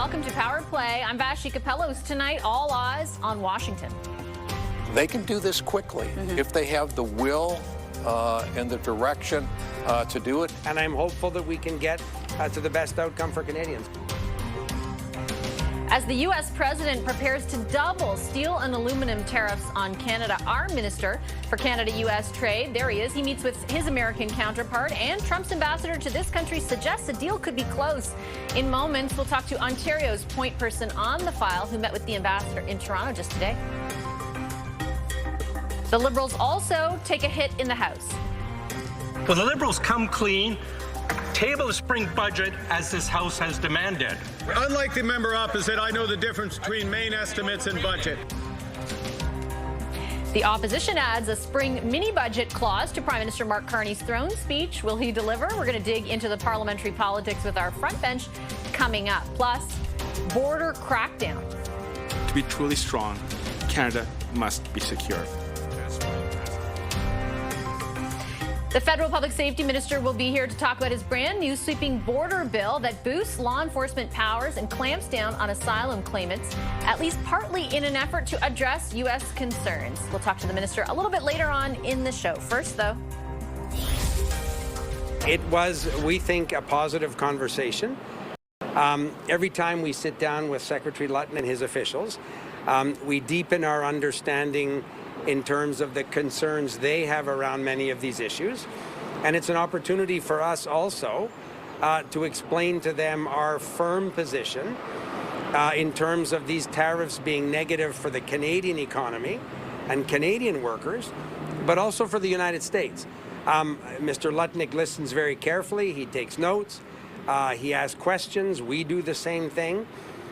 Welcome to Power Play. I'm Vashi Capellos. Tonight, all eyes on Washington. They can do this quickly if they have the will and the direction to do it. And I'm hopeful that we can get to the best outcome for Canadians. As the U.S. president prepares to double steel and aluminum tariffs on Canada, our minister for Canada-U.S. trade, there he is. He meets with his American counterpart, and Trump's ambassador to this country suggests a deal could be close. In moments, we'll talk to Ontario's point person on the file who met with the ambassador in Toronto just today. The Liberals also take a hit in the House. Will the Liberals come clean, table a spring budget as this House has demanded? Unlike the member opposite, I know the difference between main estimates and budget. The opposition adds a spring mini-budget clause to Prime Minister Mark Carney's throne speech. Will he deliver? We're going to dig into the parliamentary politics with our front bench coming up. Plus, border crackdown. To be truly strong, Canada must be secure. The federal public safety minister will be here to talk about his brand new sweeping border bill that boosts law enforcement powers and clamps down on asylum claimants, at least partly in an effort to address U.S. concerns. We'll talk to the minister a little bit later on in the show. First, though. It was, we think, a positive conversation. Every time we sit down with Secretary Lutton and his officials, we deepen our understanding in terms of the concerns they have around many of these issues. And it's an opportunity for us also to explain to them our firm position in terms of these tariffs being negative for the Canadian economy and Canadian workers, but also for the United States. Mr. Lutnick listens very carefully. He takes notes. He asks questions. We do the same thing.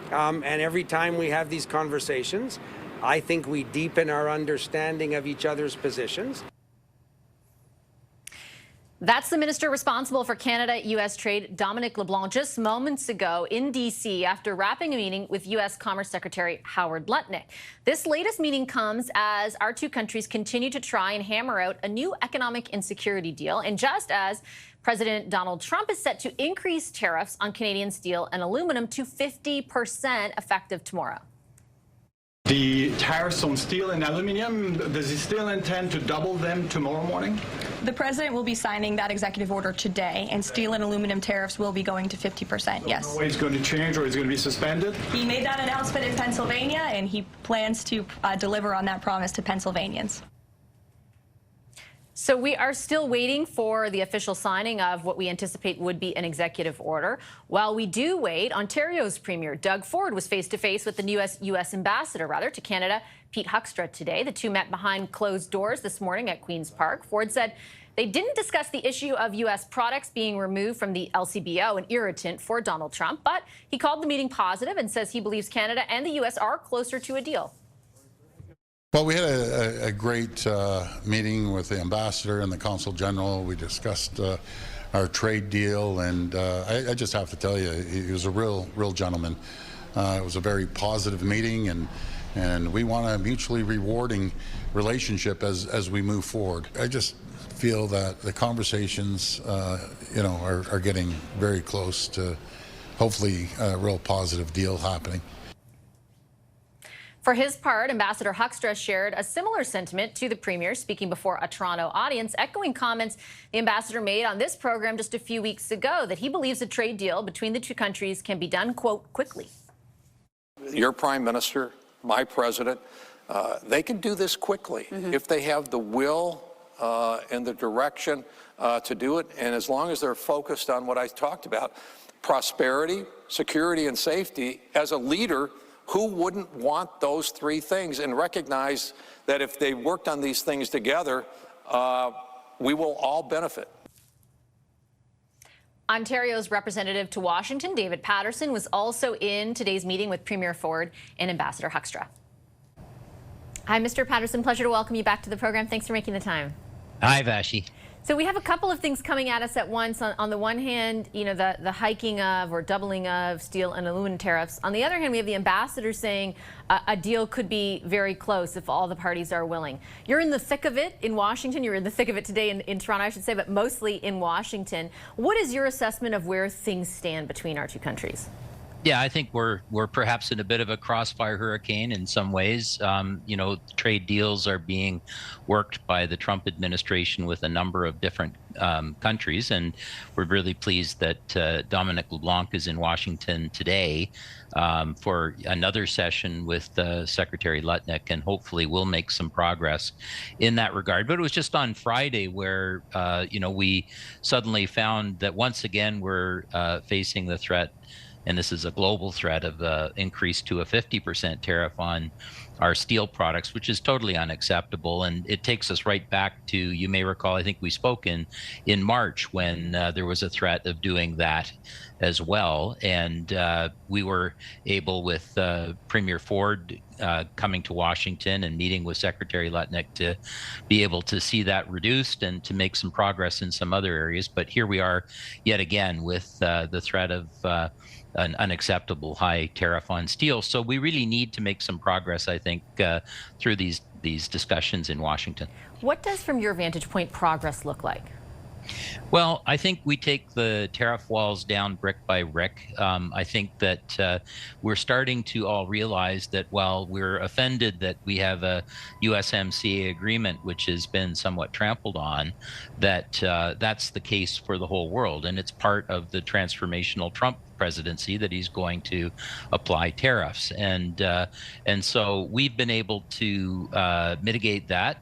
And every time we have these conversations, I think we deepen our understanding of each other's positions. That's the minister responsible for Canada-U.S. trade, Dominic LeBlanc, just moments ago in D.C. after wrapping a meeting with U.S. Commerce Secretary Howard Lutnick. This latest meeting comes as our two countries continue to try and hammer out a new economic and security deal, and just as President Donald Trump is set to increase tariffs on Canadian steel and aluminum to 50% effective tomorrow. The tariffs on steel and aluminum, does he still intend to double them tomorrow morning? The president will be signing that executive order today, and steel and aluminum tariffs will be going to 50%, yes. No way it's going to change or it's going to be suspended? He made that announcement in Pennsylvania, and he plans to deliver on that promise to Pennsylvanians. So we are still waiting for the official signing of what we anticipate would be an executive order. While we do wait, Ontario's Premier Doug Ford was face-to-face with the U.S. ambassador, to Canada, Pete Huckstra, today. The two met behind closed doors this morning at Queen's Park. Ford said they didn't discuss the issue of U.S. products being removed from the LCBO, an irritant for Donald Trump, but he called the meeting positive and says he believes Canada and the U.S. are closer to a deal. Well, we had a great meeting with the ambassador and the consul general. We discussed our trade deal, and I just have to tell you, he was a real gentleman. It was a very positive meeting, and we want a mutually rewarding relationship as we move forward. I just feel that the conversations, are getting very close to hopefully a real positive deal happening. For his part, Ambassador Huckstra shared a similar sentiment to the Premier, speaking before a Toronto audience, echoing comments the ambassador made on this program just a few weeks ago, that he believes a trade deal between the two countries can be done, quote, quickly. Your Prime Minister, my President, they can do this quickly if they have the will and the direction to do it, and as long as they're focused on what I talked about, prosperity, security, and safety. As a leader, who wouldn't want those three things, and recognize that if they worked on these things together, we will all benefit? Ontario's representative to Washington, David Patterson, was also in today's meeting with Premier Ford and Ambassador Huckstra. Hi, Mr. Patterson. Pleasure to welcome you back to the program. Thanks for making the time. Hi, Vashi. So we have a couple of things coming at us at once. On the one hand, the hiking of or doubling of steel and aluminum tariffs. On the other hand, we have the ambassador saying a deal could be very close if all the parties are willing. You're in the thick of it in Washington. You're in the thick of it today in Toronto, I should say, but mostly in Washington. What is your assessment of where things stand between our two countries? Yeah, I think we're perhaps in a bit of a crossfire hurricane in some ways. Trade deals are being worked by the Trump administration with a number of different countries, and we're really pleased that Dominic LeBlanc is in Washington today for another session with Secretary Lutnick, and hopefully we'll make some progress in that regard. But it was just on Friday where we suddenly found that once again we're facing the threat, and this is a global threat, of increase to a 50% tariff on our steel products, which is totally unacceptable. And it takes us right back to, you may recall, I think we spoke in March when there was a threat of doing that as well. And we were able, with Premier Ford coming to Washington and meeting with Secretary Lutnick, to be able to see that reduced and to make some progress in some other areas. But here we are yet again with the threat of an unacceptable high tariff on steel. So we really need to make some progress, I think, through these discussions in Washington. What does, from your vantage point, progress look like? Well, I think we take the tariff walls down brick by brick. I think that we're starting to all realize that while we're offended that we have a USMCA agreement which has been somewhat trampled on, that that's the case for the whole world, and it's part of the transformational Trump presidency that he's going to apply tariffs. And so we've been able to mitigate that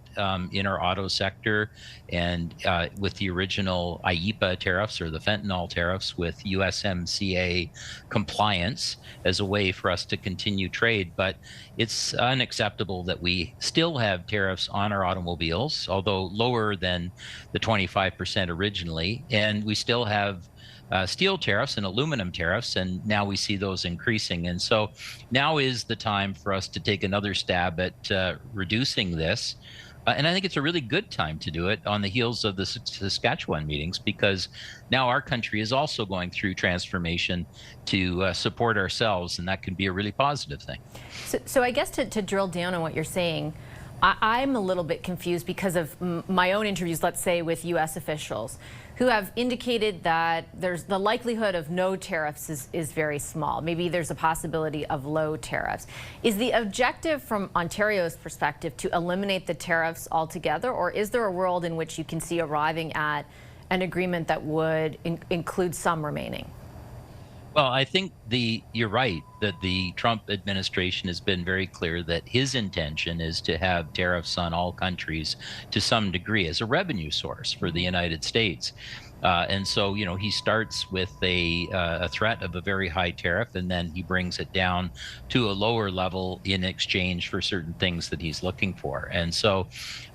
in our auto sector, and with the original IEEPA tariffs, or the fentanyl tariffs, with USMCA compliance as a way for us to continue trade. But it's unacceptable that we still have tariffs on our automobiles, although lower than the 25% originally, and we still have steel tariffs and aluminum tariffs, and now we see those increasing. And so now is the time for us to take another stab at reducing this. And I think it's a really good time to do it on the heels of the Saskatchewan meetings, because now our country is also going through transformation to support ourselves, and that can be a really positive thing. So I guess to drill down on what you're saying, I'm a little bit confused because of my own interviews, let's say, with U.S. officials who have indicated that there's the likelihood of no tariffs is very small. Maybe there's a possibility of low tariffs. Is the objective from Ontario's perspective to eliminate the tariffs altogether, or is there a world in which you can see arriving at an agreement that would include some remaining? Well, I think you're right that the Trump administration has been very clear that his intention is to have tariffs on all countries to some degree as a revenue source for the United States. And so, he starts with a threat of a very high tariff, and then he brings it down to a lower level in exchange for certain things that he's looking for. And so,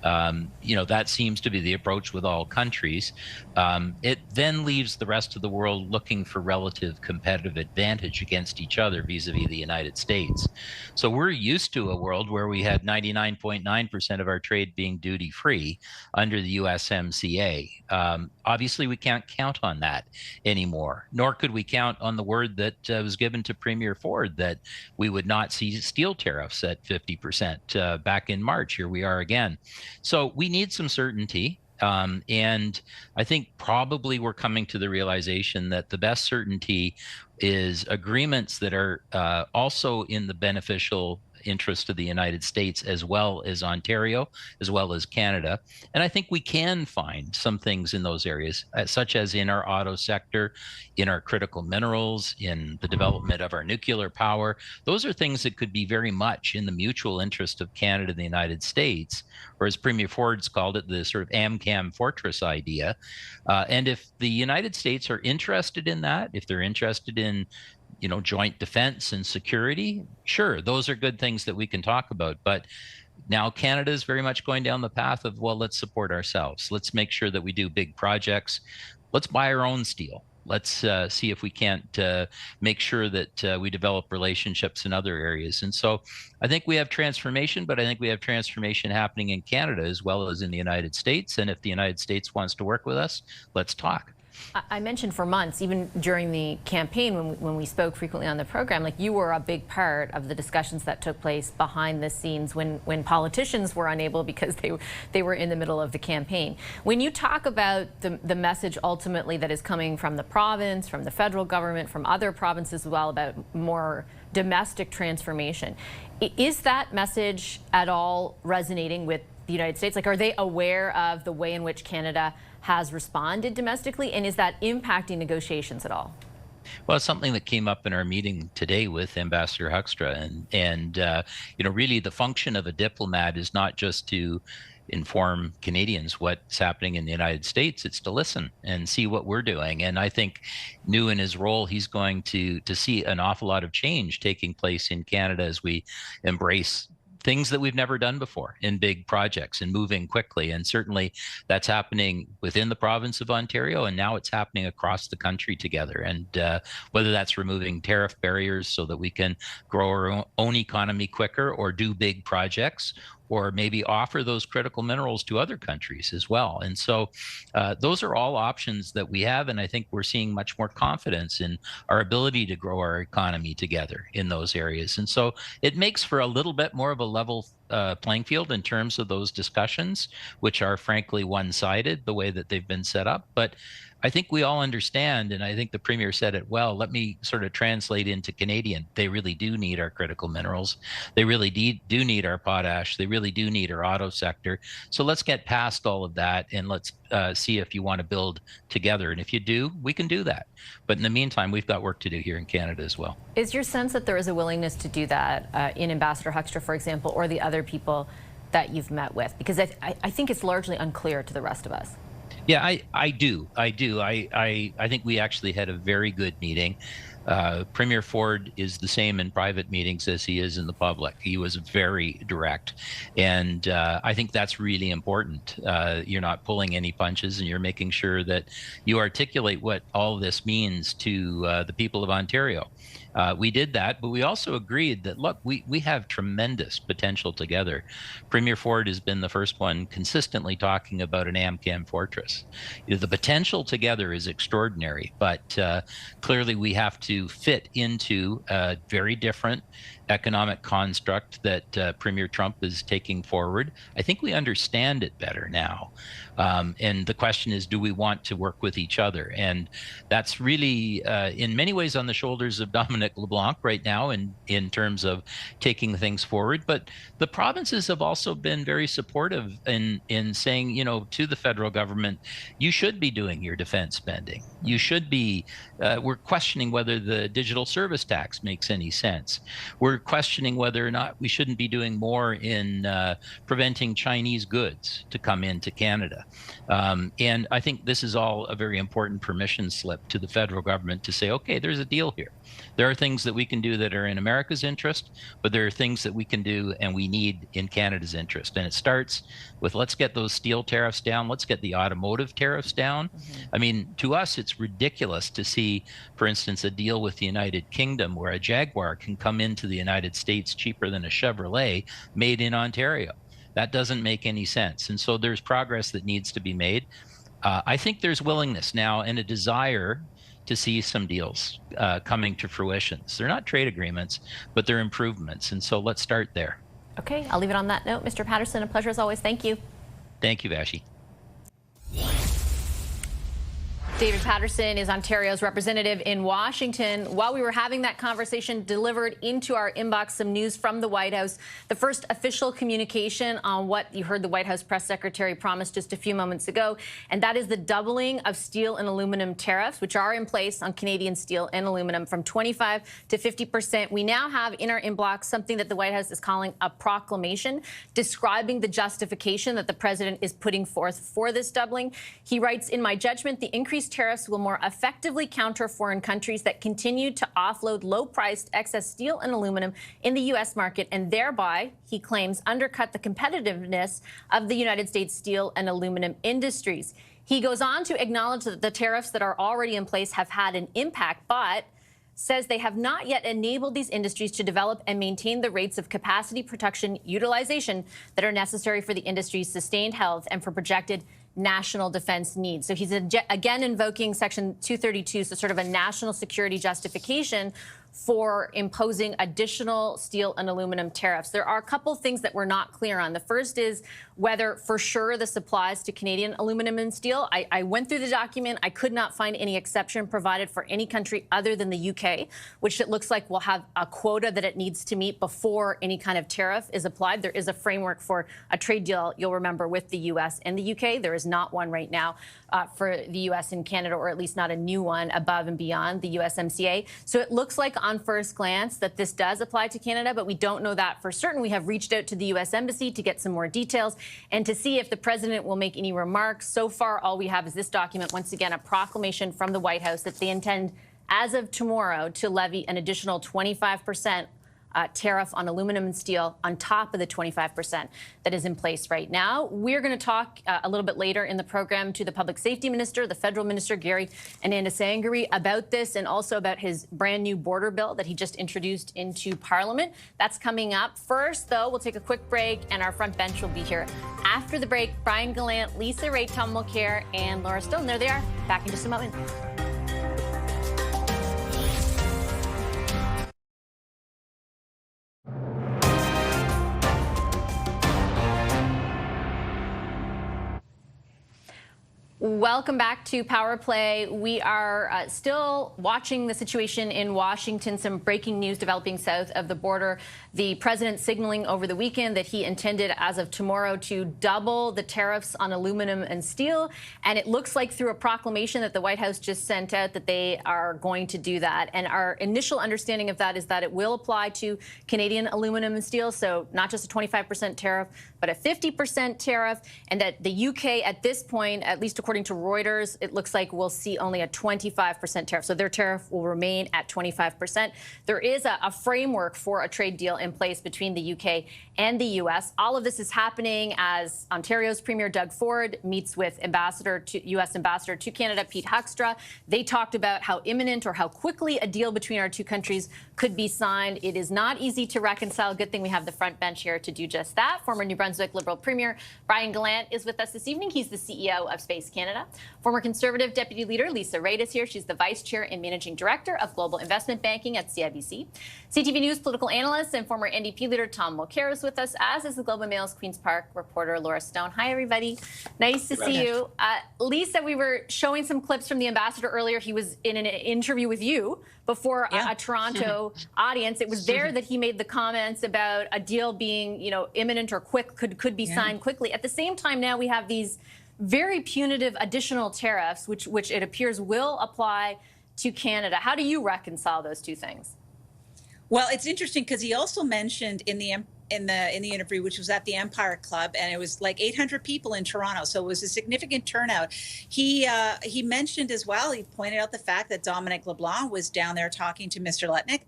that seems to be the approach with all countries. It then leaves the rest of the world looking for relative competitive advantage against each other vis-a-vis the United States. So we're used to a world where we had 99.9% of our trade being duty-free under the USMCA. Obviously, we can't count on that anymore, nor could we count on the word that was given to Premier Ford that we would not see steel tariffs at 50% back in March. Here we are again. So we need some certainty. And I think probably we're coming to the realization that the best certainty is agreements that are also in the beneficial interest of the United States, as well as Ontario, as well as Canada. And I think we can find some things in those areas, such as in our auto sector, in our critical minerals, in the development of our nuclear power. Those are things that could be very much in the mutual interest of Canada and the United States, or as Premier Ford's called it, the sort of AMCAM fortress idea. And if the United States are interested in that, if they're interested in joint defense and security, sure, those are good things that we can talk about. But now Canada is very much going down the path of, well, let's support ourselves. Let's make sure that we do big projects. Let's buy our own steel. Let's see if we can't make sure that we develop relationships in other areas. And so I think we have transformation, but I think we have transformation happening in Canada as well as in the United States. And if the United States wants to work with us, let's talk. I mentioned for months, even during the campaign when we spoke frequently on the program, like you were a big part of the discussions that took place behind the scenes when politicians were unable because they were in the middle of the campaign. When you talk about the message ultimately that is coming from the province, from the federal government, from other provinces as well about more domestic transformation, is that message at all resonating with the United States? Like, are they aware of the way in which Canada has responded domestically, and is that impacting negotiations at all? Well, it's something that came up in our meeting today with Ambassador Huckstra, and you know, really the function of a diplomat is not just to inform Canadians what's happening in the United States. It's to listen and see what we're doing. And I think new in his role, he's going to see an awful lot of change taking place in Canada as we embrace things that we've never done before in big projects and moving quickly. And certainly that's happening within the province of Ontario, and now it's happening across the country together. And whether that's removing tariff barriers so that we can grow our own economy quicker, or do big projects, or maybe offer those critical minerals to other countries as well. And so those are all options that we have, and I think we're seeing much more confidence in our ability to grow our economy together in those areas. And so it makes for a little bit more of a level playing field in terms of those discussions, which are frankly one-sided the way that they've been set up. But I think we all understand, and I think the Premier said it well, let me sort of translate into Canadian. They really do need our critical minerals. They really do need our potash. They really do need our auto sector. So let's get past all of that, and let's see if you want to build together. And if you do, we can do that. But in the meantime, we've got work to do here in Canada as well. Is your sense that there is a willingness to do that in Ambassador Huckstra, for example, or the other people that you've met with? Because I think it's largely unclear to the rest of us. Yeah, I do. I think we actually had a very good meeting. Premier Ford is the same in private meetings as he is in the public. He was very direct. And I think that's really important. You're not pulling any punches, and you're making sure that you articulate what all this means to the people of Ontario. We did that, but we also agreed that, look, we have tremendous potential together. Premier Ford has been the first one consistently talking about an AmCam fortress. You know, the potential together is extraordinary, but clearly we have to fit into a very different economic construct that Premier Trump is taking forward. I think we understand it better now. And the question is, do we want to work with each other? And that's really, in many ways, on the shoulders of Dominic LeBlanc right now in terms of taking things forward. But the provinces have also been very supportive in saying, you know, to the federal government, you should be doing your defense spending. You should be, we're questioning whether the digital service tax makes any sense. We're questioning whether or not we shouldn't be doing more in preventing Chinese goods to come into Canada. And I think this is all a very important permission slip to the federal government to say, okay, there's a deal here. There are things that we can do that are in America's interest, but there are things that we can do and we need in Canada's interest. And it starts with, let's get those steel tariffs down. Let's get the automotive tariffs down. I mean, to us, it's ridiculous to see, for instance, a deal with the United Kingdom where a Jaguar can come into the United States cheaper than a Chevrolet made in Ontario. That doesn't make any sense. And so there's progress that needs to be made. I think there's willingness now and a desire to see some deals coming to fruition. So they're not trade agreements, but they're improvements. And so let's start there. Okay, I'll leave it on that note. Mr. Patterson, a pleasure as always. Thank you. Thank you, Vashi. David Patterson is Ontario's representative in Washington. While we were having that conversation, delivered into our inbox some news from the White House. The first official communication on what you heard the White House press secretary promise just a few moments ago, and that is the doubling of steel and aluminum tariffs, which are in place on Canadian steel and aluminum from 25% to 50%. We now have in our inbox something that the White House is calling a proclamation describing the justification that the president is putting forth for this doubling. He writes, in my judgment, the increased tariffs will more effectively counter foreign countries that continue to offload low-priced excess steel and aluminum in the U.S. market and thereby, he claims, undercut the competitiveness of the United States steel and aluminum industries. He goes on to acknowledge that the tariffs that are already in place have had an impact, but says they have not yet enabled these industries to develop and maintain the rates of capacity production utilization that are necessary for the industry's sustained health and for projected national defense needs. So he's again invoking Section 232, so sort of a national security justification for imposing additional steel and aluminum tariffs. There are a couple things that we're not clear on. The first is whether for sure this applies to Canadian aluminum and steel. I went through the document. I could not find any exception provided for any country other than the UK, which it looks like will have a quota that it needs to meet before any kind of tariff is applied. There is a framework for a trade deal, you'll remember, with the US and the UK. There is not one right now for the US and Canada, or at least not a new one above and beyond the USMCA. So it looks like on first glance that this does apply to Canada, but we don't know that for certain. We have reached out to the US Embassy to get some more details and to see if the president will make any remarks. So far, all we have is this document, once again, a proclamation from the White House that they intend, as of tomorrow, to levy an additional 25% tariff on aluminum and steel on top of the 25% that is in place right now. We're going to talk a little bit later in the program to the public safety minister, the federal minister, Gary Anandasangari, about this and also about his brand new border bill that he just introduced into Parliament. That's coming up. First, though, we'll take a quick break, and our front bench will be here after the break. Brian Gallant, Lisa Ray, Tom Mulcair, and Laura Stone. There they are. Back in just a moment. Welcome back to Power Play. We are still watching the situation in Washington. Some breaking news developing south of the border. The president signaling over the weekend that he intended, as of tomorrow, to double the tariffs on aluminum and steel. And it looks like through a proclamation that the White House just sent out that they are going to do that. And our initial understanding of that is that it will apply to Canadian aluminum and steel. So not just a 25% tariff, but a 50% tariff. And that the UK at this point, at least according to Reuters, it looks like we'll see only a 25% tariff. So their tariff will remain at 25%. There is a framework for a trade deal in place between the UK and the US. All of this is happening as Ontario's Premier Doug Ford meets with US Ambassador to Canada, Pete Huckstra. They talked about how imminent or how quickly a deal between our two countries could be signed. It is not easy to reconcile. Good thing we have the front bench here to do just that. Former New Brunswick Liberal Premier Brian Gallant is with us this evening. He's the CEO of Space Canada. Former Conservative Deputy Leader Lisa Ray is here. She's the Vice Chair and Managing Director of Global Investment Banking at CIBC. CTV News political analyst and former NDP leader Tom Mulcair is with us, as is the Globe and Mail's Queen's Park reporter Laura Stone. Hi, everybody. Nice to see you. Lisa, we were showing some clips from the ambassador earlier. He was in an interview with you before a Toronto audience. It was there that he made the comments about a deal being, imminent or quick, could be signed quickly. At the same time, now we have these very punitive additional tariffs, which it appears will apply to Canada. How do you reconcile those two things? Well, it's interesting because he also mentioned in the interview, which was at the Empire Club, and it was like 800 people in Toronto, so it was a significant turnout. He mentioned as well, he pointed out the fact that Dominic LeBlanc was down there talking to Mr. Lutnick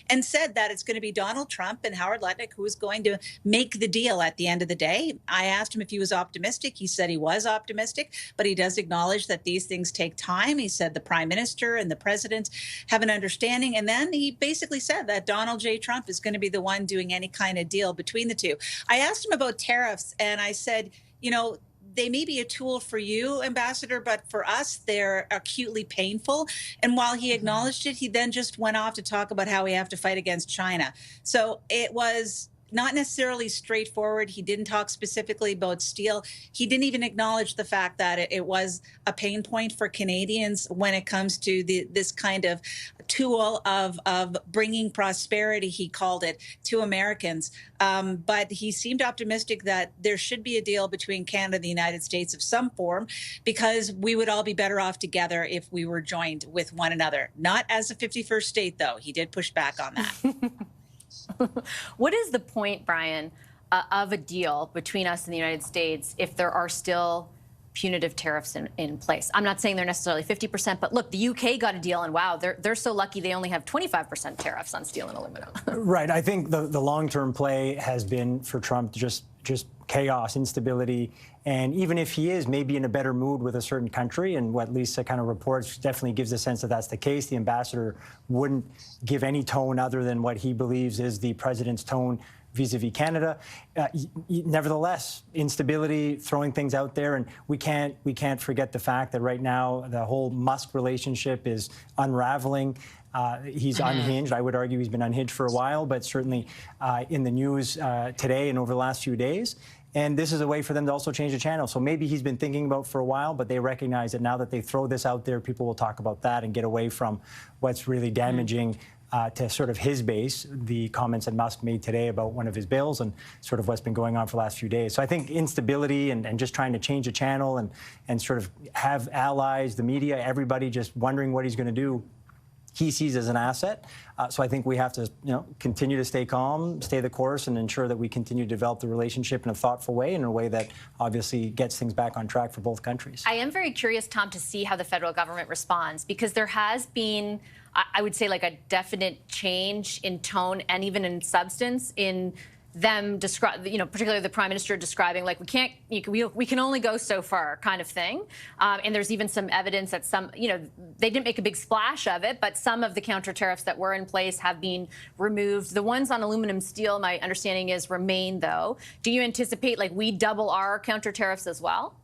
and said that it's going to be Donald Trump and Howard Lutnick who is going to make the deal at the end of the day. I asked him if he was optimistic. He said he was optimistic, but he does acknowledge that these things take time. He said the Prime Minister and the President have an understanding, and then he basically said that Donald J. Trump is going to be the one doing any kind of deal between the two. I asked him about tariffs, and I said, they may be a tool for you, Ambassador, but for us, they're acutely painful. And while he acknowledged it, he then just went off to talk about how we have to fight against China. So it was not necessarily straightforward. He didn't talk specifically about steel. He didn't even acknowledge the fact that it was a pain point for Canadians when it comes to this kind of tool of bringing prosperity, he called it, to Americans. But he seemed optimistic that there should be a deal between Canada and the United States of some form, because we would all be better off together if we were joined with one another. Not as a 51st state, though. He did push back on that. What is the point, Brian, of a deal between us and the United States if there are still punitive tariffs in place? I'm not saying they're necessarily 50%, but look, the UK got a deal, and wow, they're so lucky they only have 25% tariffs on steel and aluminum. Right. I think the long-term play has been for Trump just chaos, instability, and even if he is maybe in a better mood with a certain country, and what Lisa kind of reports definitely gives a sense that that's the case, the ambassador wouldn't give any tone other than what he believes is the president's tone vis-a-vis Canada. Nevertheless, instability, throwing things out there, and we can't forget the fact that right now the whole Musk relationship is unraveling. He's unhinged. I would argue he's been unhinged for a while, but certainly in the news today and over the last few days. And this is a way for them to also change the channel. So maybe he's been thinking about for a while, but they recognize that now that they throw this out there, people will talk about that and get away from what's really damaging to sort of his base, the comments that Musk made today about one of his bills and sort of what's been going on for the last few days. So I think instability and just trying to change the channel and sort of have allies, the media, everybody just wondering what he's going to do, he sees as an asset. So I think we have to, continue to stay calm, stay the course, and ensure that we continue to develop the relationship in a thoughtful way, in a way that obviously gets things back on track for both countries. I am very curious, Tom, to see how the federal government responds, because there has been, I would say, like a definite change in tone and even in substance in them particularly the Prime Minister describing like we can only go so far kind of thing. And there's even some evidence that they didn't make a big splash of it, but some of the counter tariffs that were in place have been removed. The ones on aluminum steel, my understanding is, remain though. Do you anticipate like we double our counter tariffs as well?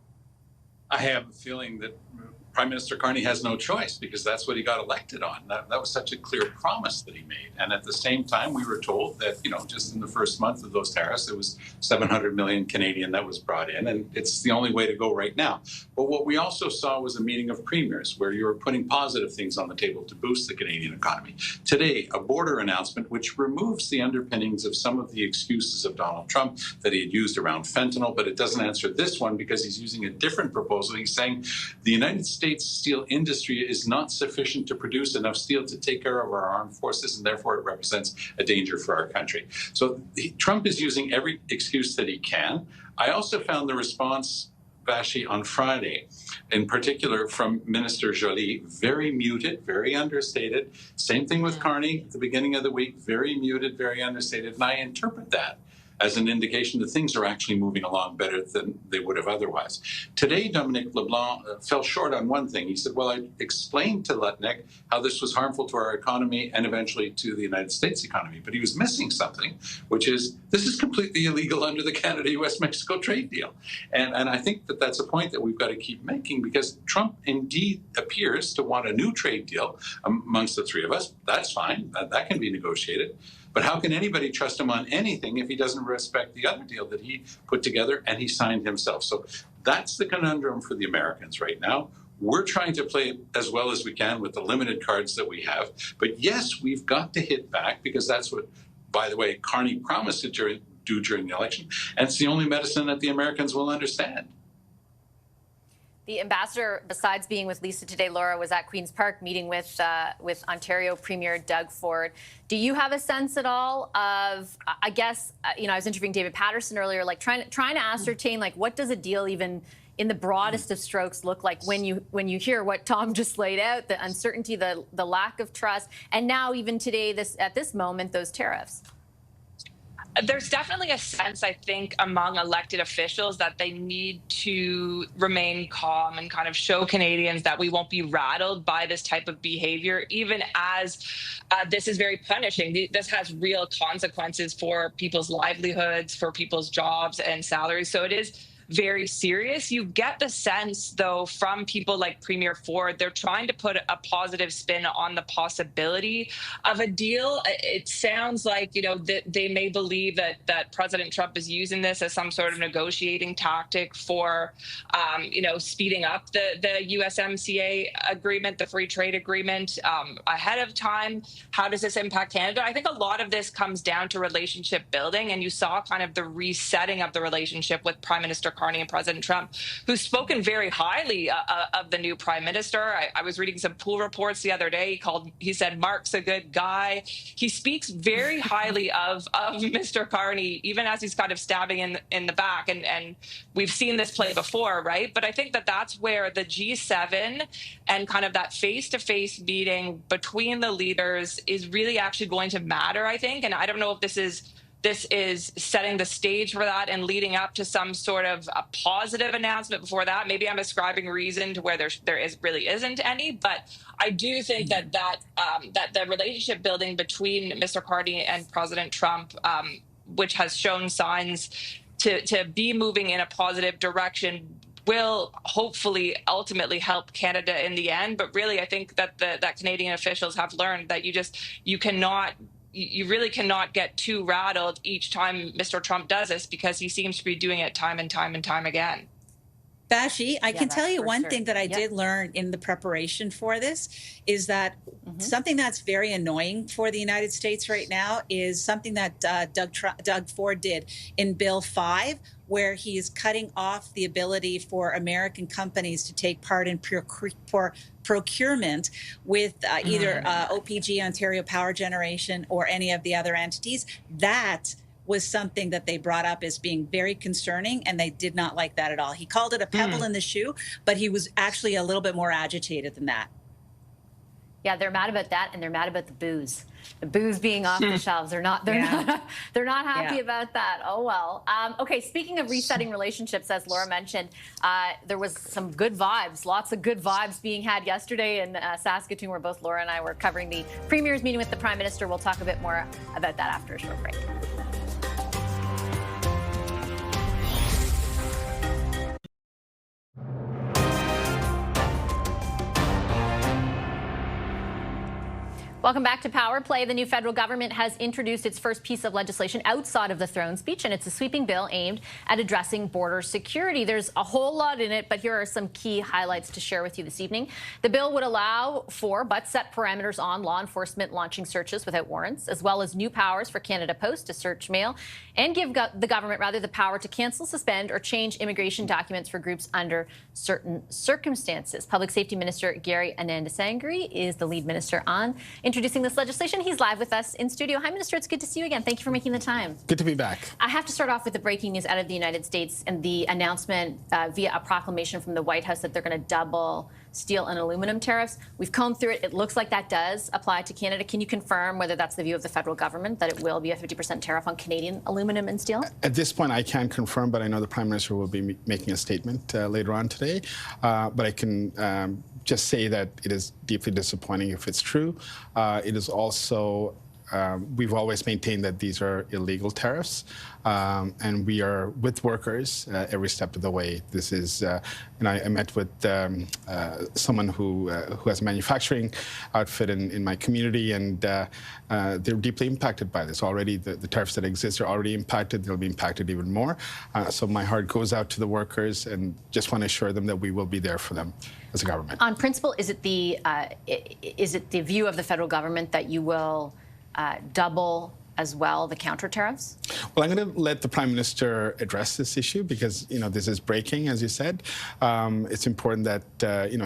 I have a feeling that Prime Minister Carney has no choice, because that's what he got elected on. That was such a clear promise that he made. And at the same time, we were told that, just in the first month of those tariffs, it was 700 million Canadian that was brought in. And it's the only way to go right now. But what we also saw was a meeting of premiers where you were putting positive things on the table to boost the Canadian economy. Today, a border announcement which removes the underpinnings of some of the excuses of Donald Trump that he had used around fentanyl, but it doesn't answer this one because he's using a different proposal. He's saying the United States steel industry is not sufficient to produce enough steel to take care of our armed forces, and therefore it represents a danger for our country. So Trump is using every excuse that he can. I also found the response, Vashi, on Friday, in particular from Minister Joly, very muted, very understated. Same thing with Carney at the beginning of the week, very muted, very understated. And I interpret that as an indication that things are actually moving along better than they would have otherwise. Today, Dominic LeBlanc fell short on one thing. He said, well, I explained to Lutnick how this was harmful to our economy and eventually to the United States economy. But he was missing something, which is this is completely illegal under the Canada-US-Mexico trade deal. And I think that that's a point that we've got to keep making, because Trump indeed appears to want a new trade deal amongst the three of us. That's fine. That can be negotiated. But how can anybody trust him on anything if he doesn't respect the other deal that he put together and he signed himself? So that's the conundrum for the Americans right now. We're trying to play as well as we can with the limited cards that we have. But yes, we've got to hit back, because that's what, by the way, Carney promised to do during the election. And it's the only medicine that the Americans will understand. The ambassador, besides being with Lisa today, Laura, was at Queen's Park meeting with Ontario Premier Doug Ford. Do you have a sense at all of, I guess, I was interviewing David Patterson earlier, like trying to ascertain, like, what does a deal even in the broadest of strokes look like when you hear what Tom just laid out, the uncertainty, the lack of trust, and now even today, at this moment, those tariffs? There's definitely a sense, I think, among elected officials that they need to remain calm and kind of show Canadians that we won't be rattled by this type of behavior, even as this is very punishing. This has real consequences for people's livelihoods, for people's jobs and salaries. So it is very serious. You get the sense, though, from people like Premier Ford, they're trying to put a positive spin on the possibility of a deal. It sounds like, that they may believe that President Trump is using this as some sort of negotiating tactic for, speeding up the USMCA agreement, the free trade agreement, ahead of time. How does this impact Canada? I think a lot of this comes down to relationship building, and you saw kind of the resetting of the relationship with Prime Minister Carney and President Trump, who's spoken very highly of the new Prime Minister. I was reading some pool reports the other day. He said Mark's a good guy. He speaks very highly of Mr. Carney, even as he's kind of stabbing in the back. And we've seen this play before, right? But I think that's where the G7 and kind of that face-to-face meeting between the leaders is really actually going to matter, I think. And I don't know if this is setting the stage for that and leading up to some sort of a positive announcement before that. Maybe I'm ascribing reason to where there really isn't any, but I do think that the relationship building between Mr. Carney and President Trump which has shown signs to be moving in a positive direction, will hopefully ultimately help Canada in the end. But really, I think that that Canadian officials have learned that you really cannot get too rattled each time Mr. Trump does this, because he seems to be doing it time and time and time again. Bashi, I can tell you one thing that I did learn in the preparation for this is that something that's very annoying for the United States right now is something that Doug Ford did in Bill 5, where he is cutting off the ability for American companies to take part in procurement with either OPG, Ontario Power Generation, or any of the other entities. That was something that they brought up as being very concerning, and they did not like that at all. He called it a pebble in the shoe, but he was actually a little bit more agitated than that. Yeah, they're mad about that, and they're mad about the booze. The booze being off the shelves. They're not happy about that. Oh well. Okay, speaking of resetting relationships, as Laura mentioned, there was some good vibes, lots of good vibes being had yesterday in Saskatoon, where both Laura and I were covering the Premier's meeting with the Prime Minister. We'll talk a bit more about that after a short break. Welcome back to Power Play. The new federal government has introduced its first piece of legislation outside of the throne speech, and it's a sweeping bill aimed at addressing border security. There's a whole lot in it, but here are some key highlights to share with you this evening. The bill would allow for, but set parameters on, law enforcement launching searches without warrants, as well as new powers for Canada Post to search mail, and give the government, the power to cancel, suspend, or change immigration documents for groups under certain circumstances. Public Safety Minister Gary Anandasangri is the lead minister on introducing this legislation. He's live with us in studio. Hi, Minister. It's good to see you again. Thank you for making the time. Good to be back. I have to start off with the breaking news out of the United States and the announcement via a proclamation from the White House that they're going to double steel and aluminum tariffs. We've combed through it. It looks like that does apply to Canada. Can you confirm whether that's the view of the federal government, that it will be a 50% tariff on Canadian aluminum and steel? At this point, I can't confirm, but I know the Prime Minister will be making a statement later on today. But I can just say that it is deeply disappointing if it's true. It is also, we've always maintained that these are illegal tariffs, and we are with workers every step of the way. This is, and I met with someone who has a manufacturing outfit in my community, and they're deeply impacted by this. Already, the tariffs that exist are already impacted. They'll be impacted even more. So my heart goes out to the workers, and just want to assure them that we will be there for them as a government. On principle, is it the view of the federal government that you will double as well the counter tariffs? Well, I'm going to let the Prime Minister address this issue because, this is breaking, as you said. It's important that,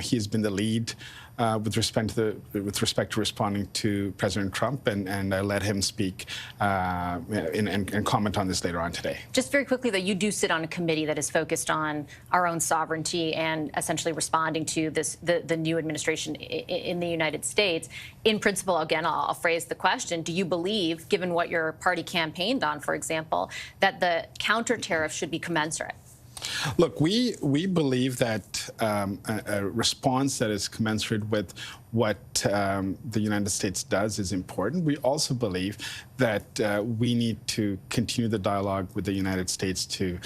he has been the lead with respect to responding to President Trump, and I let him speak and comment on this later on today. Just very quickly, though, you do sit on a committee that is focused on our own sovereignty and essentially responding to the new administration in the United States. In principle, again, I'll phrase the question: do you believe, given what your party campaigned on, for example, that the counter tariff should be commensurate? Look, we believe that a response that is commensurate with what the United States does is important. We also believe that we need to continue the dialogue with the United States to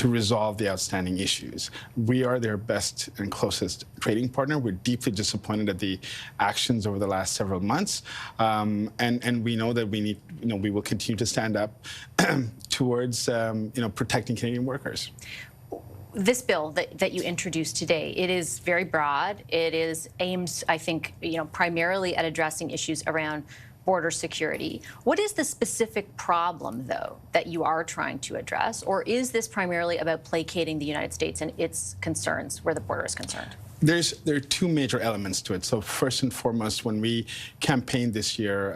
resolve the outstanding issues. We are their best and closest trading partner. We're deeply disappointed at the actions over the last several months, and we know that we will continue to stand up towards protecting Canadian workers. This bill that you introduced today, it is very broad. It is aimed, I think, primarily at addressing issues around border security. What is the specific problem, though, that you are trying to address? Or is this primarily about placating the United States and its concerns where the border is concerned? There are two major elements to it. So first and foremost, when we campaigned this year,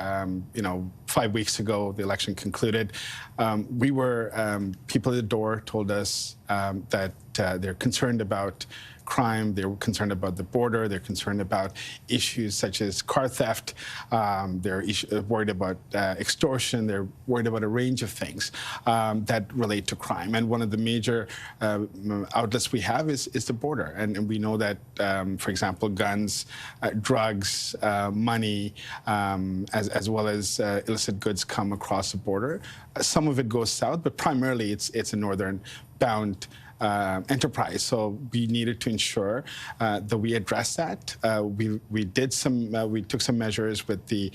5 weeks ago, the election concluded, people at the door told us that they're concerned about crime. They're concerned about the border. They're concerned about issues such as car theft. They're worried about extortion. They're worried about a range of things that relate to crime. And one of the major outlets we have is the border. And we know that, for example, guns, drugs, money, as well as illicit goods come across the border. Some of it goes south, but primarily it's a northern-bound enterprise. So we needed to ensure that we address that. We took some measures with the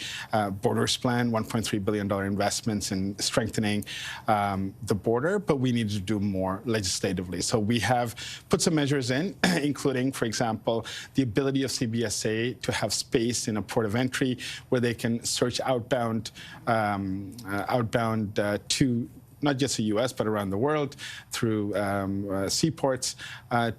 Borders Plan, $1.3 billion investments in strengthening the border, but we needed to do more legislatively. So we have put some measures in, including, for example, the ability of CBSA to have space in a port of entry where they can search outbound to not just the U.S., but around the world through seaports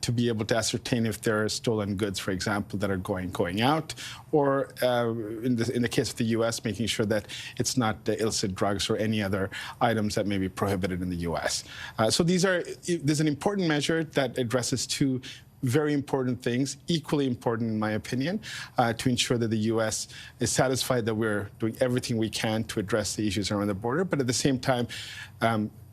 to be able to ascertain if there are stolen goods, for example, that are going out, or in the case of the U.S., making sure that it's not illicit drugs or any other items that may be prohibited in the U.S. So there's an important measure that addresses two very important things, equally important in my opinion, to ensure that the U.S. is satisfied that we're doing everything we can to address the issues around the border, but at the same time,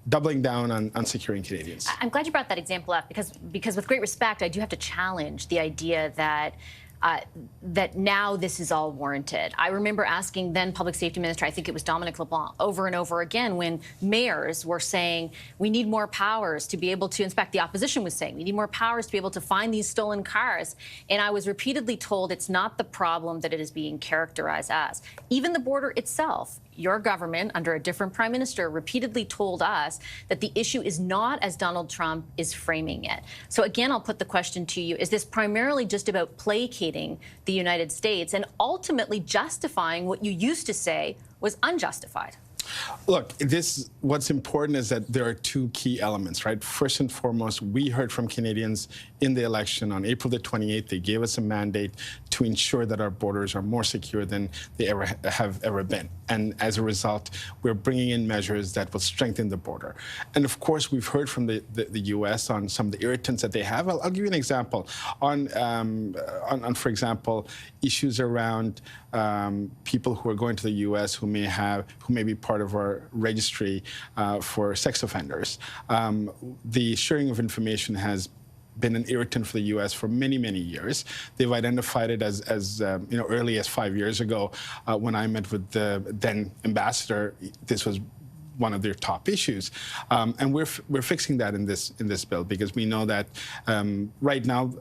doubling down on securing Canadians. I'm glad you brought that example up because with great respect, I do have to challenge the idea that that now this is all warranted. I remember asking then Public Safety Minister, I think it was Dominic LeBlanc, over and over again when mayors were saying, we need more powers to be able to inspect. The opposition was saying, we need more powers to be able to find these stolen cars. And I was repeatedly told it's not the problem that it is being characterized as. Even the border itself, your government, under a different prime minister, repeatedly told us that the issue is not as Donald Trump is framing it. So again, I'll put the question to you, is this primarily just about placating the United States and ultimately justifying what you used to say was unjustified? Look, what's important is that there are two key elements, right? First and foremost, we heard from Canadians in the election on April the 28th. They gave us a mandate to ensure that our borders are more secure than they have ever been. And as a result, we're bringing in measures that will strengthen the border. And of course, we've heard from the U.S. on some of the irritants that they have. I'll give you an example on, for example, issues around people who are going to the U.S. who may be part of our registry for sex offenders. The sharing of information has been an irritant for the U.S. for many, many years. They've identified it as early as 5 years ago when I met with the then ambassador. This was one of their top issues, and we're fixing that in this bill because we know that right now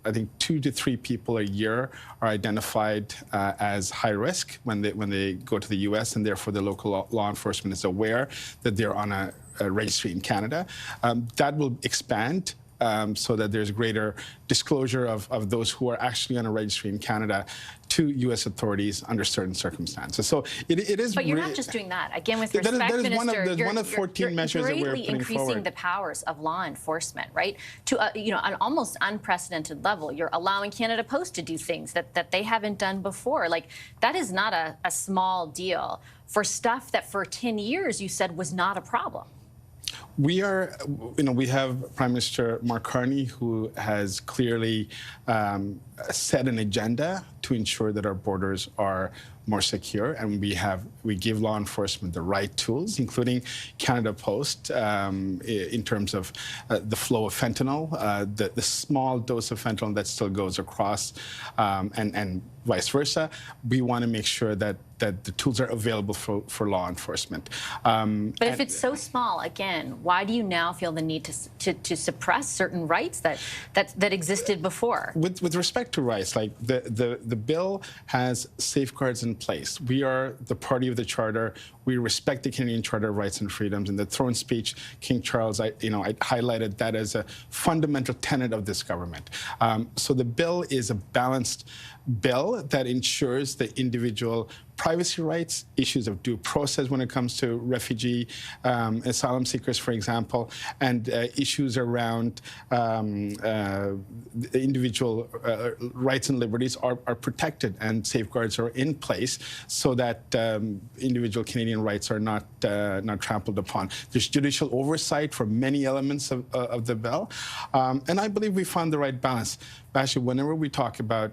I think 2 to 3 people a year are identified as high risk when they go to the U.S. and therefore the local law enforcement is aware that they're on a registry in Canada. That will expand. So that there's greater disclosure of those who are actually on a registry in Canada to U.S. authorities under certain circumstances. So it is. But you're not just doing that. Again, with respect, Minister, one of 14 measures that we're putting increasing forward. The powers of law enforcement, right, to an almost unprecedented level. You're allowing Canada Post to do things that they haven't done before. Like, that is not a small deal for stuff that for 10 years you said was not a problem. We have Prime Minister Mark Carney, who has clearly set an agenda to ensure that our borders are more secure, and we give law enforcement the right tools, including Canada Post, in terms of the flow of fentanyl, the small dose of fentanyl that still goes across, and vice versa. We want to make sure that the tools are available for law enforcement. But if it's so small, again, why do you now feel the need to suppress certain rights that existed before? With respect to rights, like the bill has safeguards in place. We are the party of the Charter. We respect the Canadian Charter of Rights and Freedoms. In the throne speech, King Charles, I highlighted that as a fundamental tenet of this government. So the bill is a balanced bill that ensures the individual privacy rights, issues of due process when it comes to refugee asylum seekers, for example, and issues around individual rights and liberties are protected and safeguards are in place so that individual Canadians Canadian rights are not trampled upon. There's judicial oversight for many elements of the bill, and I believe we found the right balance. Actually, whenever we talk about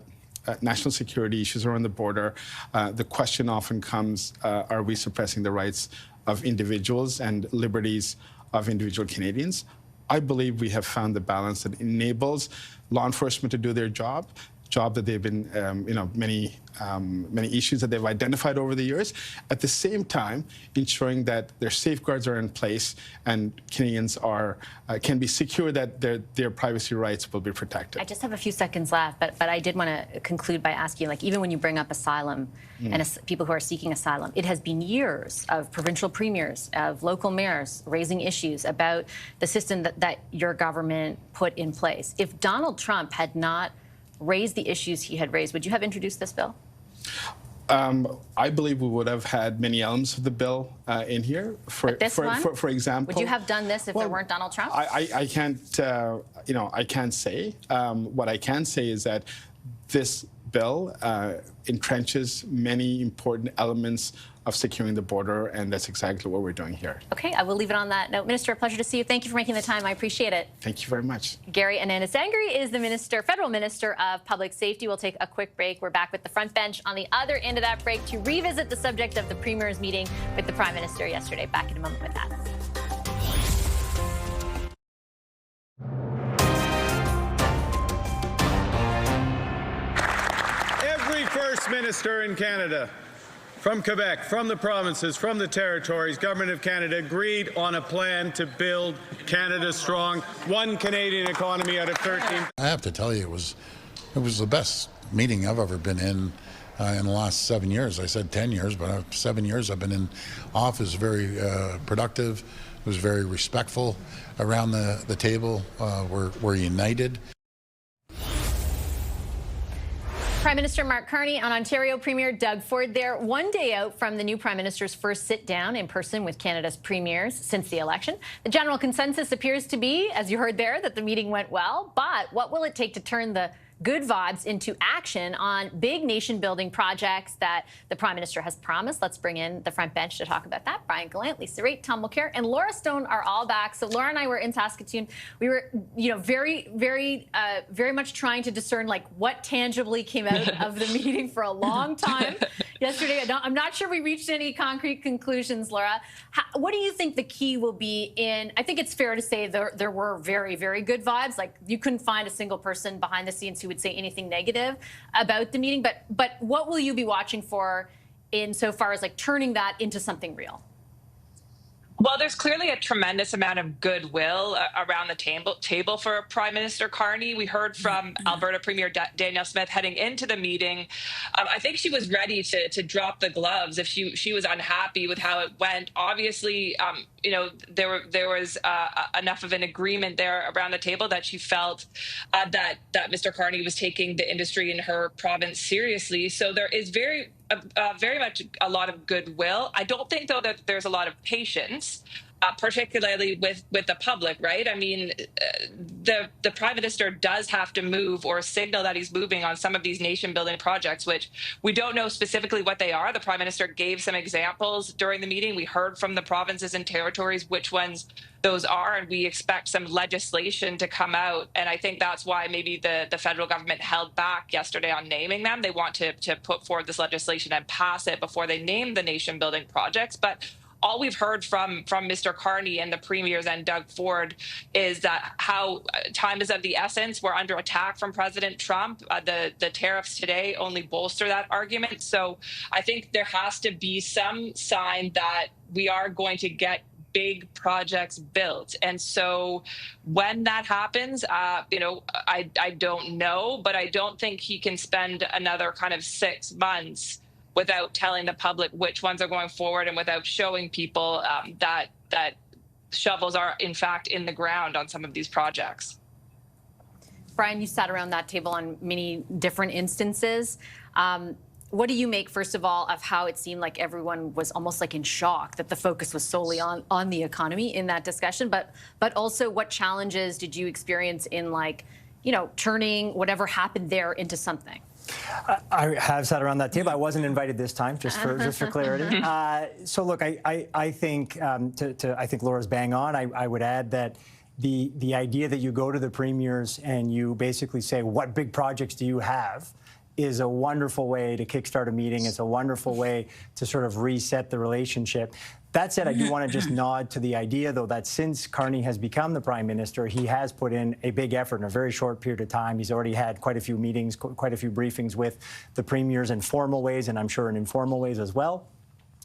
national security issues around the border, the question often comes, are we suppressing the rights of individuals and liberties of individual Canadians? I believe we have found the balance that enables law enforcement to do their job that they've been, many issues that they've identified over the years. At the same time, ensuring that their safeguards are in place and Canadians can be secure that their privacy rights will be protected. I just have a few seconds left, but I did want to conclude by asking, like, even when you bring up asylum and people who are seeking asylum, it has been years of provincial premiers, of local mayors raising issues about the system that your government put in place. If Donald Trump had not raised the issues he had raised, would you have introduced this bill? I believe we would have had many elements of the bill in here. For example, would you have done this if there weren't Donald Trump? I can't, I can't say. What I can say is that this bill entrenches many important elements of securing the border, and that's exactly what we're doing here. Okay, I will leave it on that note. Minister, a pleasure to see you. Thank you for making the time. I appreciate it. Thank you very much. Gary Anandasangri is the Federal Minister of Public Safety. We'll take a quick break. We're back with the front bench on the other end of that break to revisit the subject of the Premier's meeting with the Prime Minister yesterday. Back in a moment with that. Every First Minister in Canada, from Quebec, from the provinces, from the territories, Government of Canada agreed on a plan to build Canada strong, one Canadian economy out of 13. I have to tell you, it was the best meeting I've ever been in the last 7 years. I said 10 years, but 7 years I've been in office. Very productive. It was very respectful around the table. We're united. Prime Minister Mark Carney and Ontario Premier Doug Ford there, one day out from the new Prime Minister's first sit-down in person with Canada's premiers since the election. The general consensus appears to be, as you heard there, that the meeting went well. But what will it take to turn the good vibes into action on big nation-building projects that the Prime Minister has promised? Let's bring in the front bench to talk about that. Brian Gallant, Lisa Raitt, Tom Mulcair, and Laura Stone are all back. So Laura and I were in Saskatoon. We were, very much trying to discern like what tangibly came out of the meeting for a long time yesterday. I'm not sure we reached any concrete conclusions, Laura. What do you think the key will be in? I think it's fair to say there were very, very good vibes. Like you couldn't find a single person behind the scenes who would say anything negative about the meeting, but what will you be watching for insofar as like turning that into something real? Well, there's clearly a tremendous amount of goodwill around the table for Prime Minister Carney. We heard from Alberta Premier Danielle Smith heading into the meeting. I think she was ready to drop the gloves if she was unhappy with how it went. Obviously, there was enough of an agreement there around the table that she felt that Mr. Carney was taking the industry in her province seriously. So there is very much a lot of goodwill. I don't think, though, that there's a lot of patience, particularly with the public, right? I mean, the Prime Minister does have to move or signal that he's moving on some of these nation-building projects, which we don't know specifically what they are. The Prime Minister gave some examples during the meeting. We heard from the provinces and territories which ones those are, and we expect some legislation to come out. And I think that's why maybe the federal government held back yesterday on naming them. They want to put forward this legislation and pass it before they name the nation-building projects. But all we've heard from Mr. Carney and the premiers and Doug Ford is that how time is of the essence. We're under attack from President Trump. The tariffs today only bolster that argument. So I think there has to be some sign that we are going to get big projects built. And so when that happens, I don't know, but I don't think he can spend another kind of 6 months without telling the public which ones are going forward and without showing people that shovels are in fact in the ground on some of these projects. Brian, you sat around that table on many different instances. What do you make, first of all, of how it seemed like everyone was almost like in shock that the focus was solely on the economy in that discussion, but also what challenges did you experience in turning whatever happened there into something? I have sat around that table. I wasn't invited this time, just for clarity. So look, I think I think Laura's bang on. I would add that the idea that you go to the premiers and you basically say, what big projects do you have, is a wonderful way to kickstart a meeting. It's a wonderful way to sort of reset the relationship. That said, I do want to just nod to the idea, though, that since Carney has become the Prime Minister, he has put in a big effort in a very short period of time. He's already had quite a few meetings, quite a few briefings with the premiers in formal ways, and I'm sure in informal ways as well.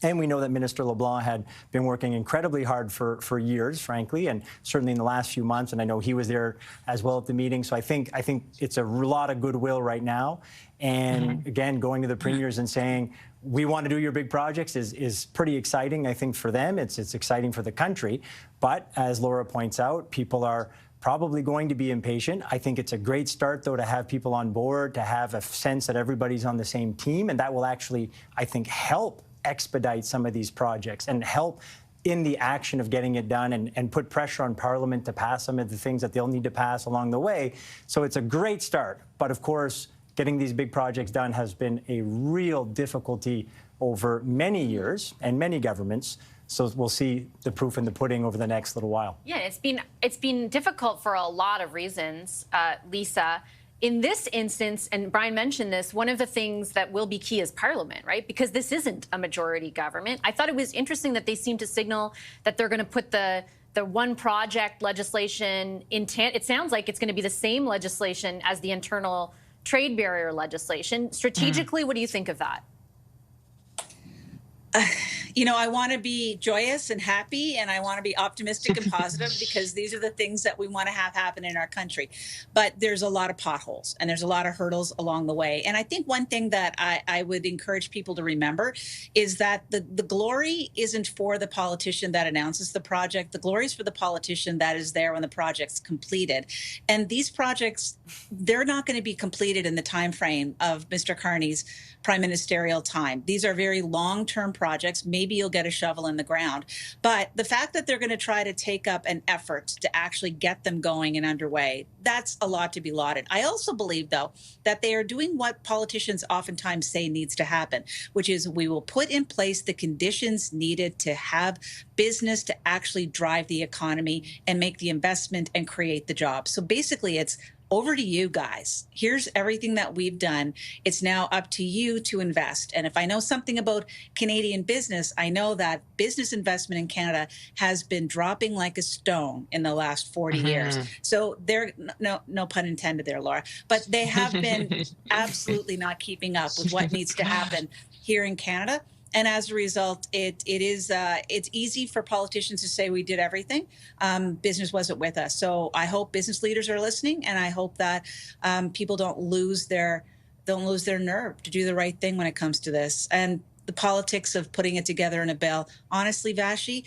And we know that Minister LeBlanc had been working incredibly hard for years, frankly, and certainly in the last few months. And I know he was there as well at the meeting. So I think it's a lot of goodwill right now. And again, going to the premiers and saying, we want to do your big projects is pretty exciting, I think, for them. It's exciting for the country. But as Laura points out, people are probably going to be impatient. I think it's a great start, though, to have people on board, to have a sense that everybody's on the same team. And that will actually, I think, help expedite some of these projects and help in the action of getting it done and put pressure on Parliament to pass some of the things that they'll need to pass along the way. So it's a great start. But of course, getting these big projects done has been a real difficulty over many years and many governments. So we'll see the proof in the pudding over the next little while. Yeah, it's been difficult for a lot of reasons, Lisa. In this instance, and Brian mentioned this, one of the things that will be key is Parliament, right? Because this isn't a majority government. I thought it was interesting that they seem to signal that they're going to put the one project legislation in. It sounds like it's going to be the same legislation as the internal trade barrier legislation. Strategically, what do you think of that? You know, I want to be joyous and happy, and I want to be optimistic and positive because these are the things that we want to have happen in our country. But there's a lot of potholes and there's a lot of hurdles along the way. And I think one thing that I would encourage people to remember is that the glory isn't for the politician that announces the project. The glory is for the politician that is there when the project's completed. And these projects, they're not going to be completed in the time frame of Mr. Carney's prime ministerial time. These are very long-term projects. Maybe you'll get a shovel in the ground. But the fact that they're going to try to take up an effort to actually get them going and underway, that's a lot to be lauded. I also believe, though, that they are doing what politicians oftentimes say needs to happen, which is we will put in place the conditions needed to have business to actually drive the economy and make the investment and create the jobs. So basically, it's over to you guys. Here's everything that we've done. It's now up to you to invest. And if I know something about Canadian business, I know that business investment in Canada has been dropping like a stone in the last 40 years. So they're, no pun intended there, Laura, but they have been absolutely not keeping up with what needs to happen here in Canada. And as a result, it's easy for politicians to say we did everything. Business wasn't with us. So I hope business leaders are listening, and I hope that people don't lose their nerve to do the right thing when it comes to this. And the politics of putting it together in a bill, honestly, Vashi,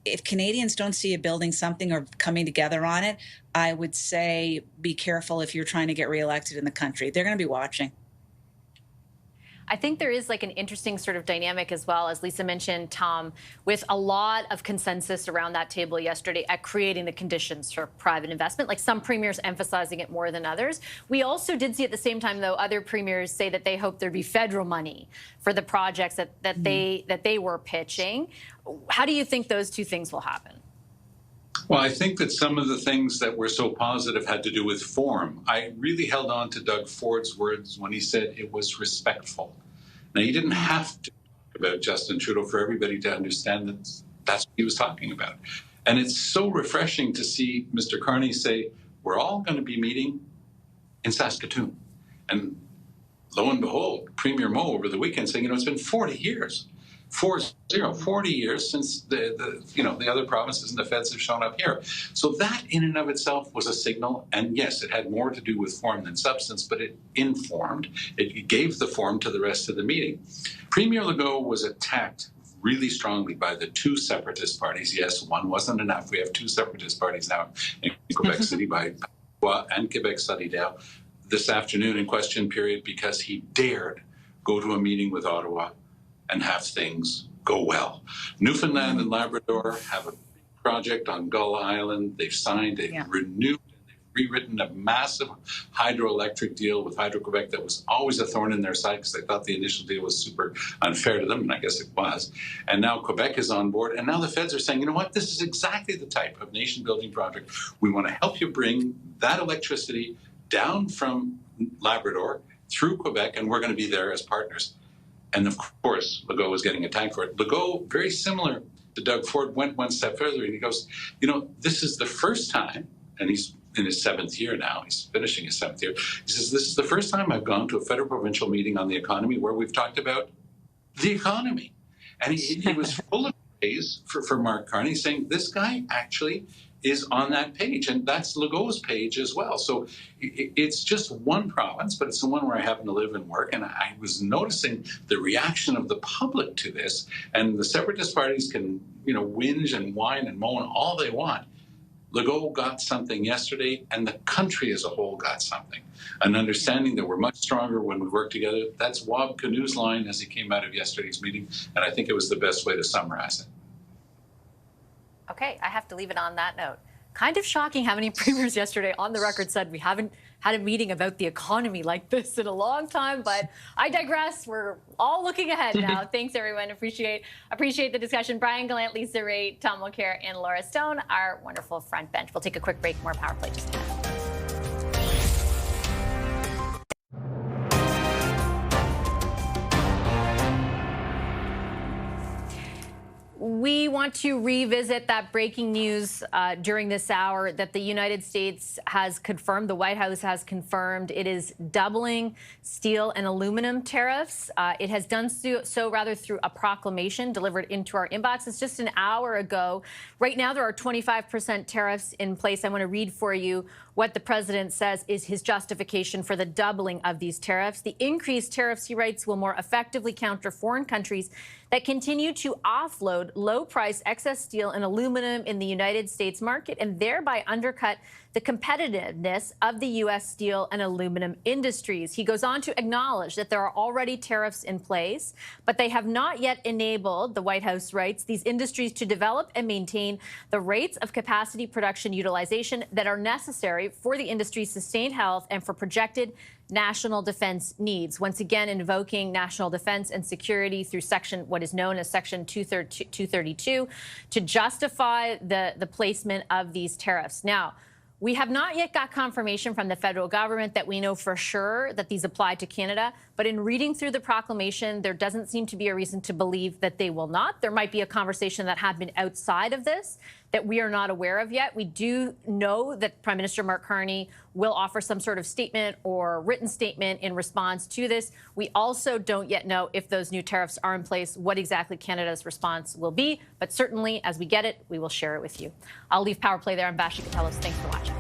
if Canadians don't see it building something or coming together on it, I would say be careful if you're trying to get reelected in the country. They're going to be watching. I think there is like an interesting sort of dynamic as well, as Lisa mentioned, Tom, with a lot of consensus around that table yesterday at creating the conditions for private investment, like some premiers emphasizing it more than others. We also did see at the same time, though, other premiers say that they hope there'd be federal money for the projects that they were pitching. How do you think those two things will happen? Well, I think that some of the things that were so positive had to do with form. I really held on to Doug Ford's words when he said it was respectful. Now, he didn't have to talk about Justin Trudeau for everybody to understand that that's what he was talking about. And it's so refreshing to see Mr. Carney say, we're all going to be meeting in Saskatoon. And lo and behold, Premier Moe over the weekend saying, it's been 40 years. 40 years since the other provinces and the feds have shown up here. So that in and of itself was a signal. And yes, it had more to do with form than substance, but it informed. It gave the form to the rest of the meeting. Premier Legault was attacked really strongly by the two separatist parties. Yes, one wasn't enough. We have two separatist parties now in Quebec City by Ottawa and Quebec Solidaire this afternoon in question period because he dared go to a meeting with Ottawa and have things go well. Newfoundland and Labrador have a project on Gull Island. They've signed, they've renewed, and they've rewritten a massive hydroelectric deal with Hydro-Quebec that was always a thorn in their side because they thought the initial deal was super unfair to them, and I guess it was. And now Quebec is on board, and now the feds are saying, you know what, this is exactly the type of nation-building project. We want to help you bring that electricity down from Labrador through Quebec, and we're going to be there as partners. And of course, Legault was getting attacked for it. Legault, very similar to Doug Ford, went one step further, and he goes, you know, this is the first time, and he's in his 7th year now, he's finishing his 7th year. He says, this is the first time I've gone to a federal provincial meeting on the economy where we've talked about the economy. And he was full of praise for Mark Carney, saying this guy actually is on that page, and that's Legault's page as well. So it's just one province, but it's the one where I happen to live and work, and I was noticing the reaction of the public to this, and the separatist parties can, you know, whinge and whine and moan all they want. Legault got something yesterday, and the country as a whole got something. An understanding that we're much stronger when we work together. That's Wab Kinu's line as he came out of yesterday's meeting, and I think it was the best way to summarize it. Okay, I have to leave it on that note. Kind of shocking how many premiers yesterday on the record said we haven't had a meeting about the economy like this in a long time, but I digress. We're all looking ahead now. Thanks, everyone. Appreciate the discussion. Brian Gallant, Lisa Raitt, Tom Mulcair, and Laura Stone, our wonderful front bench. We'll take a quick break. More Power Play just ahead. We want to revisit that breaking news during this hour that the United States has confirmed, the White House has confirmed, it is doubling steel and aluminum tariffs. It has done so rather through a proclamation delivered into our inboxes just an hour ago. Right now, there are 25% tariffs in place. I want to read for you what the president says is his justification for the doubling of these tariffs. The increased tariffs, he writes, will more effectively counter foreign countries that continue to offload low-priced excess steel and aluminum in the United States market and thereby undercut the competitiveness of the U.S. steel and aluminum industries. He goes on to acknowledge that there are already tariffs in place, but they have not yet enabled, the White House writes, these industries to develop and maintain the rates of capacity production utilization that are necessary for the industry's sustained health and for projected national defense needs. Once again, invoking national defense and security through what is known as Section 232 to justify the placement of these tariffs. Now, we have not yet got confirmation from the federal government that we know for sure that these apply to Canada. But in reading through the proclamation, there doesn't seem to be a reason to believe that they will not. There might be a conversation that happened outside of this that we are not aware of yet. We do know that Prime Minister Mark Carney will offer some sort of statement or written statement in response to this. We also don't yet know if those new tariffs are in place, what exactly Canada's response will be. But certainly, as we get it, we will share it with you. I'll leave Power Play there. I'm Vashi Katelos. Thanks for watching.